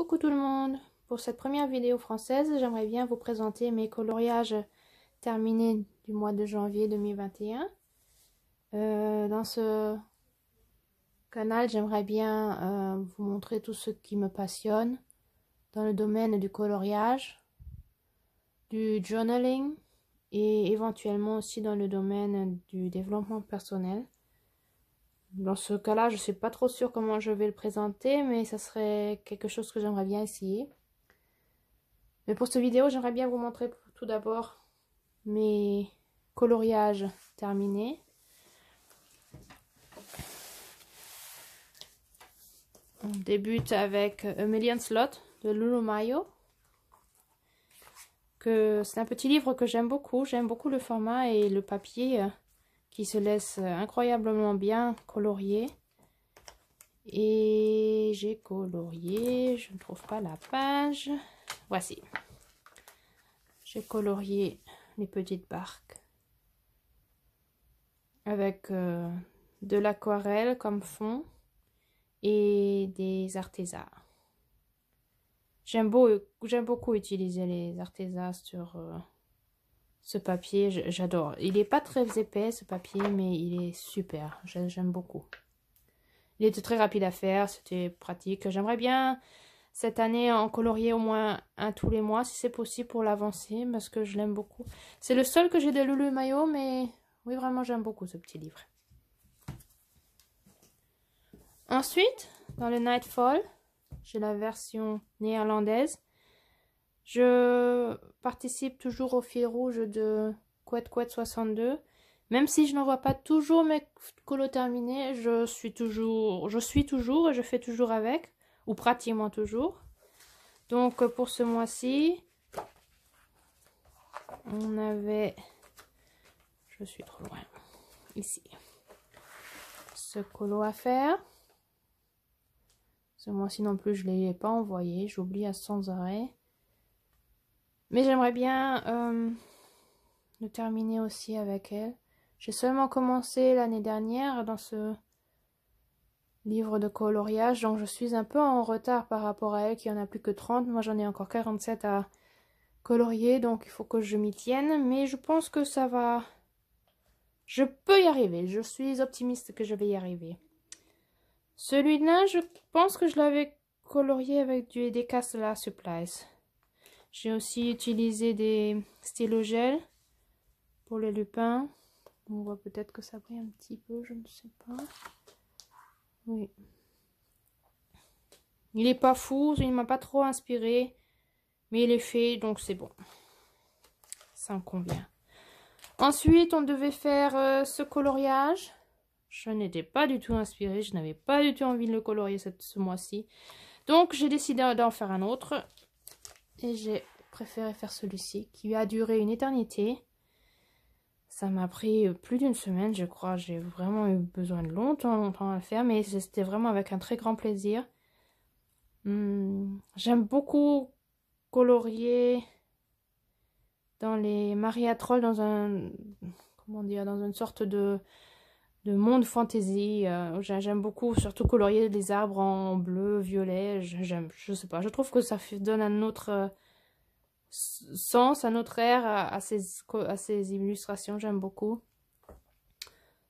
Coucou tout le monde! Pour cette première vidéo française, j'aimerais bien vous présenter mes coloriages terminés du mois de janvier 2021. Dans ce canal, j'aimerais bien vous montrer tout ce qui me passionne dans le domaine du coloriage, du journaling et éventuellement aussi dans le domaine du développement personnel. Dans ce cas-là, je ne suis pas trop sûre comment je vais le présenter, mais ça serait quelque chose que j'aimerais bien essayer. Mais pour cette vidéo, j'aimerais bien vous montrer tout d'abord mes coloriages terminés. On débute avec A Million Slots de Lulu Mayo. C'est un petit livre que j'aime beaucoup. J'aime beaucoup le format et le papier qui se laisse incroyablement bien colorier. Et j'ai colorié, je ne trouve pas la page. Voici. J'ai colorié les petites barques avec de l'aquarelle comme fond et des artésas. J'aime beaucoup utiliser les artésas sur ce papier, j'adore. Il n'est pas très épais ce papier, mais il est super, j'aime beaucoup. Il était très rapide à faire, c'était pratique. J'aimerais bien cette année en colorier au moins un tous les mois, si c'est possible pour l'avancer, parce que je l'aime beaucoup. C'est le seul que j'ai de Lulu Mayo, mais oui, vraiment, j'aime beaucoup ce petit livre. Ensuite, dans le Nightfall, j'ai la version néerlandaise. Je participe toujours au fil rouge de Couette Couette 62. Même si je n'envoie pas toujours mes colos terminés, je suis toujours et je fais toujours avec, ou pratiquement toujours. Donc pour ce mois-ci, on avait, je suis trop loin, ici, ce colo à faire. Ce mois-ci non plus, je ne l'ai pas envoyé, j'oublie sans arrêt. Mais j'aimerais bien le terminer aussi avec elle. J'ai seulement commencé l'année dernière dans ce livre de coloriage, donc je suis un peu en retard par rapport à elle qui en a plus que 30. Moi j'en ai encore 47 à colorier, donc il faut que je m'y tienne. Mais je pense que ça va... Je peux y arriver, je suis optimiste que je vais y arriver. Celui-là, je pense que je l'avais colorié avec des Castella Supplies. J'ai aussi utilisé des stylos gel pour les lupins. On voit peut-être que ça brille un petit peu, je ne sais pas. Oui. Il n'est pas fou, il ne m'a pas trop inspiré. Mais il est fait, donc c'est bon. Ça me convient. Ensuite, on devait faire ce coloriage. Je n'étais pas du tout inspirée. Je n'avais pas du tout envie de le colorier ce mois-ci. Donc, j'ai décidé d'en faire un autre. Et j'ai préféré faire celui-ci, qui a duré une éternité. Ça m'a pris plus d'une semaine, je crois. J'ai vraiment eu besoin de longtemps à le faire. Mais c'était vraiment avec un très grand plaisir. J'aime beaucoup colorier dans les Maria Troll, dans un, comment dire, dans une sorte de monde fantasy. J'aime beaucoup surtout colorier les arbres en bleu, violet. Je sais pas, je trouve que ça donne un autre sens, un autre air à ces illustrations. J'aime beaucoup.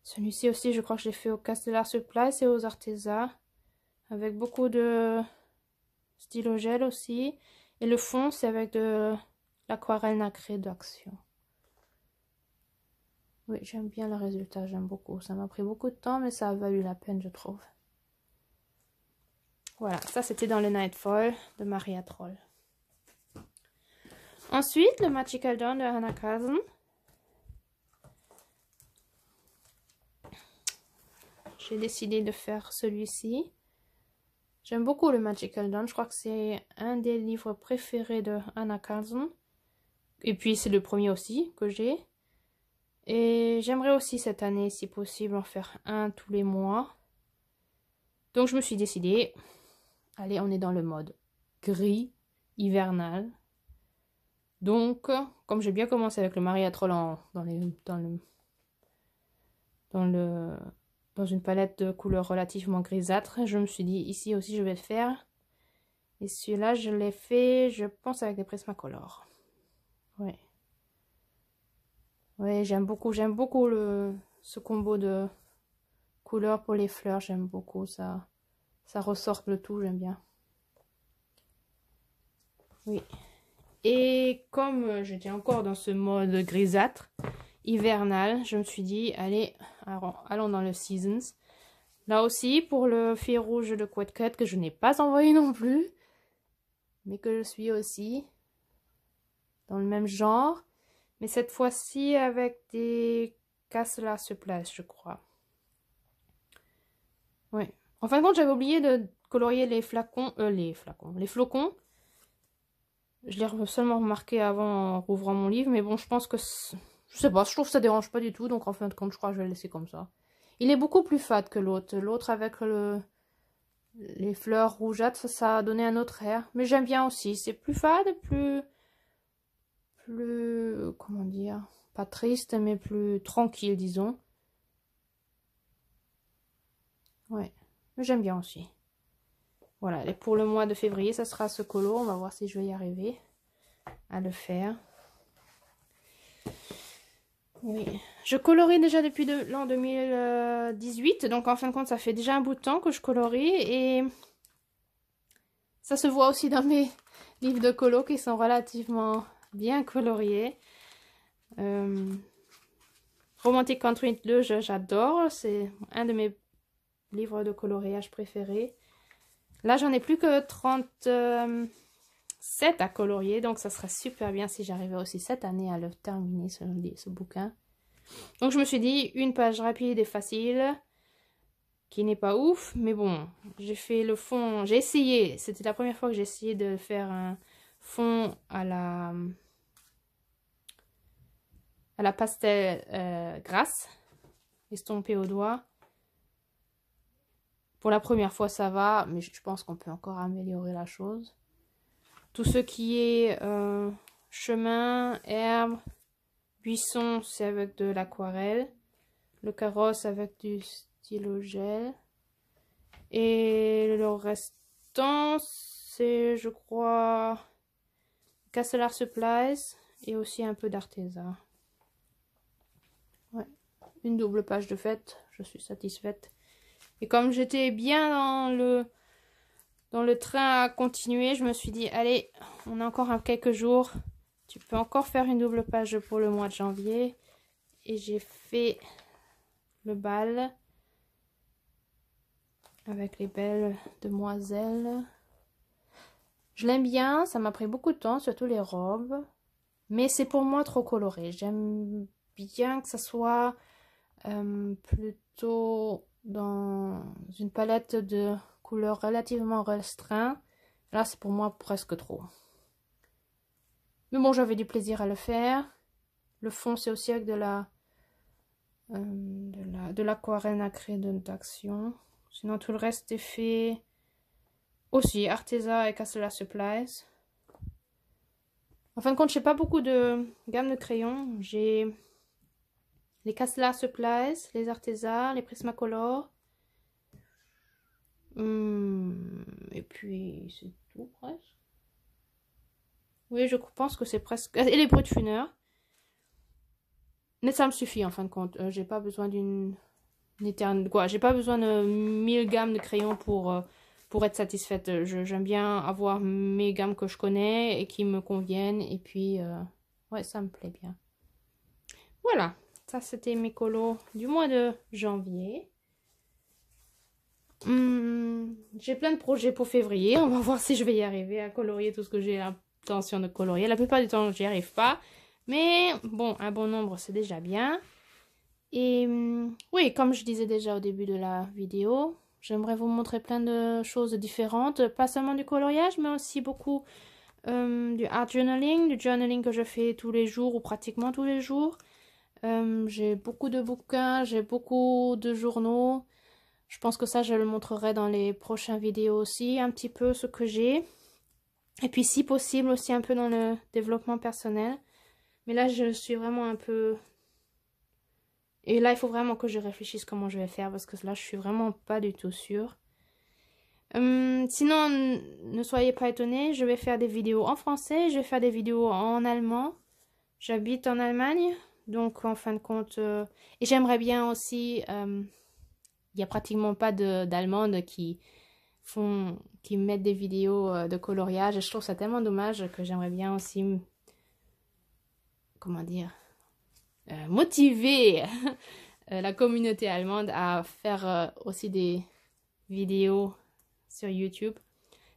Celui-ci aussi, je crois que je l'ai fait au Castella Supplies et aux Arteza, avec beaucoup de stylo gel aussi. Et le fond, c'est avec de l'aquarelle nacrée d'Action. Oui, j'aime bien le résultat, j'aime beaucoup. Ça m'a pris beaucoup de temps, mais ça a valu la peine, je trouve. Voilà, ça c'était dans le Nightfall de Maria Troll. Ensuite, le Magical Dawn de Hannah Carson. J'ai décidé de faire celui-ci. J'aime beaucoup le Magical Dawn. Je crois que c'est un des livres préférés de Hannah Carson. Et puis c'est le premier aussi que j'ai. Et j'aimerais aussi cette année, si possible, en faire un tous les mois. Donc je me suis décidée. Allez, on est dans le mode gris, hivernal. Donc, comme j'ai bien commencé avec le Maria Troll dans une palette de couleurs relativement grisâtres, je me suis dit, ici aussi, je vais le faire. Et celui-là, je l'ai fait, je pense, avec des Prismacolor. Ouais. Ouais, j'aime beaucoup ce combo de couleurs pour les fleurs. J'aime beaucoup ça. Ça ressort le tout, j'aime bien. Oui. Et comme j'étais encore dans ce mode grisâtre, hivernal, je me suis dit, allez, allons dans le Seasons. Là aussi, pour le fil rouge de Quet Cut, que je n'ai pas envoyé non plus, mais que je suis aussi dans le même genre. Mais cette fois-ci avec des Casselas sur place, je crois. Oui. En fin de compte, j'avais oublié de colorier les flocons. Je l'ai seulement remarqué avant en rouvrant mon livre, mais bon, je pense que... Je sais pas, je trouve que ça dérange pas du tout, donc en fin de compte, je crois que je vais le laisser comme ça. Il est beaucoup plus fade que l'autre. L'autre avec les fleurs rougeâtres, ça a donné un autre air. Mais j'aime bien aussi. C'est plus fade, plus... Comment dire? Pas triste, mais plus tranquille, disons. Ouais, mais j'aime bien aussi. Voilà, et pour le mois de février, ça sera ce colo. On va voir si je vais y arriver à le faire. Oui, je colorie déjà depuis l'an 2018. Donc en fin de compte, ça fait déjà un bout de temps que je colorie. Et ça se voit aussi dans mes livres de colo qui sont relativement bien coloriés. Romantic Country 2, j'adore. C'est un de mes livres de coloriage préférés. Là, j'en ai plus que 37 à colorier. Donc, ça serait super bien si j'arrivais aussi cette année à le terminer, ce bouquin. Donc, je me suis dit, une page rapide et facile, qui n'est pas ouf. Mais bon, j'ai fait le fond. J'ai essayé. C'était la première fois que j'ai essayé de faire un fond à la pastel grasse, estompé au doigt. Pour la première fois, ça va, mais je pense qu'on peut encore améliorer la chose. Tout ce qui est chemin, herbe, buisson, c'est avec de l'aquarelle. Le carrosse avec du stylo gel. Et le restant, c'est, je crois, Castellar Supplies et aussi un peu d'Arteza. Ouais, une double page de fête, je suis satisfaite. Et comme j'étais bien dans le train à continuer, je me suis dit, allez, on a encore quelques jours. Tu peux encore faire une double page pour le mois de janvier. Et j'ai fait le bal avec les belles demoiselles. Je l'aime bien, ça m'a pris beaucoup de temps, surtout les robes. Mais c'est pour moi trop coloré. J'aime bien que ça soit plutôt dans une palette de couleurs relativement restreinte. Là, c'est pour moi presque trop. Mais bon, j'avais du plaisir à le faire. Le fond, c'est aussi avec de l'aquarelle nacrée d'action. Sinon, tout le reste est fait aussi Arteza et Castellar Supplies. En fin de compte, j'ai pas beaucoup de gamme de crayons. J'ai les Castellar Supplies, les Arteza, les Prismacolor. Et puis, c'est tout presque. Oui, je pense que c'est presque... Et les Brutfunner. Mais ça me suffit en fin de compte. J'ai pas besoin d'une éternelle... Quoi, j'ai pas besoin de 1000 gammes de crayons pour être satisfaite. J'aime bien avoir mes gammes que je connais et qui me conviennent. Et puis, ouais, ça me plaît bien. Voilà. Ça, c'était mes colos du mois de janvier. J'ai plein de projets pour février. On va voir si je vais y arriver à colorier tout ce que j'ai l'intention de colorier. La plupart du temps, j'y arrive pas. Mais bon, un bon nombre, c'est déjà bien. Et oui, comme je disais déjà au début de la vidéo, j'aimerais vous montrer plein de choses différentes. Pas seulement du coloriage, mais aussi beaucoup du art journaling. Du journaling que je fais tous les jours ou pratiquement tous les jours. J'ai beaucoup de bouquins, j'ai beaucoup de journaux. Je pense que ça, je le montrerai dans les prochaines vidéos aussi, un petit peu ce que j'ai. Et puis, si possible, aussi un peu dans le développement personnel. Mais là, je suis vraiment un peu... Et là, il faut vraiment que je réfléchisse comment je vais faire, parce que là, je suis vraiment pas du tout sûre. Sinon, ne soyez pas étonnés, je vais faire des vidéos en français, je vais faire des vidéos en allemand. J'habite en Allemagne, donc en fin de compte, et j'aimerais bien aussi, il n'y a pratiquement pas d'Allemandes qui mettent des vidéos de coloriage, et je trouve ça tellement dommage que j'aimerais bien aussi, comment dire, motiver la communauté allemande à faire aussi des vidéos sur YouTube.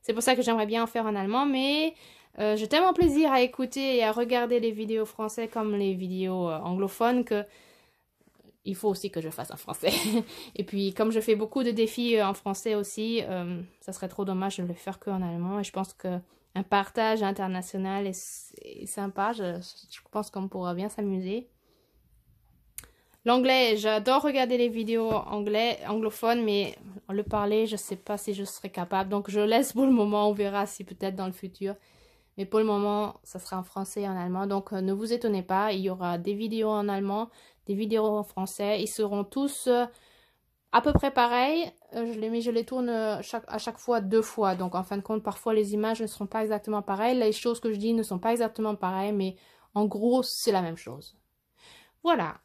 C'est pour ça que j'aimerais bien en faire en allemand, mais j'ai tellement plaisir à écouter et à regarder les vidéos français comme les vidéos anglophones que il faut aussi que je fasse en français. Et puis, comme je fais beaucoup de défis en français aussi, ça serait trop dommage de le faire qu'en allemand. Et je pense qu'un partage international est sympa. Je pense qu'on pourra bien s'amuser. L'anglais, j'adore regarder les vidéos anglophones, mais le parler, je ne sais pas si je serai capable. Donc, je laisse pour le moment. On verra si peut-être dans le futur. Mais pour le moment, ça sera en français et en allemand. Donc, ne vous étonnez pas. Il y aura des vidéos en allemand, des vidéos en français. Ils seront tous à peu près pareils. Mais je les tourne à chaque fois 2 fois. Donc, en fin de compte, parfois, les images ne seront pas exactement pareilles. Les choses que je dis ne sont pas exactement pareilles. Mais en gros, c'est la même chose. Voilà.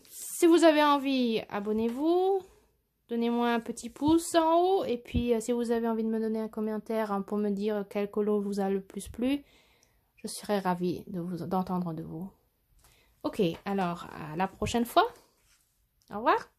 Si vous avez envie, abonnez-vous. Donnez-moi un petit pouce en haut. Et puis, si vous avez envie de me donner un commentaire pour me dire quel colo vous a le plus plu, je serai ravie d'entendre de vous. Ok, alors, à la prochaine fois. Au revoir.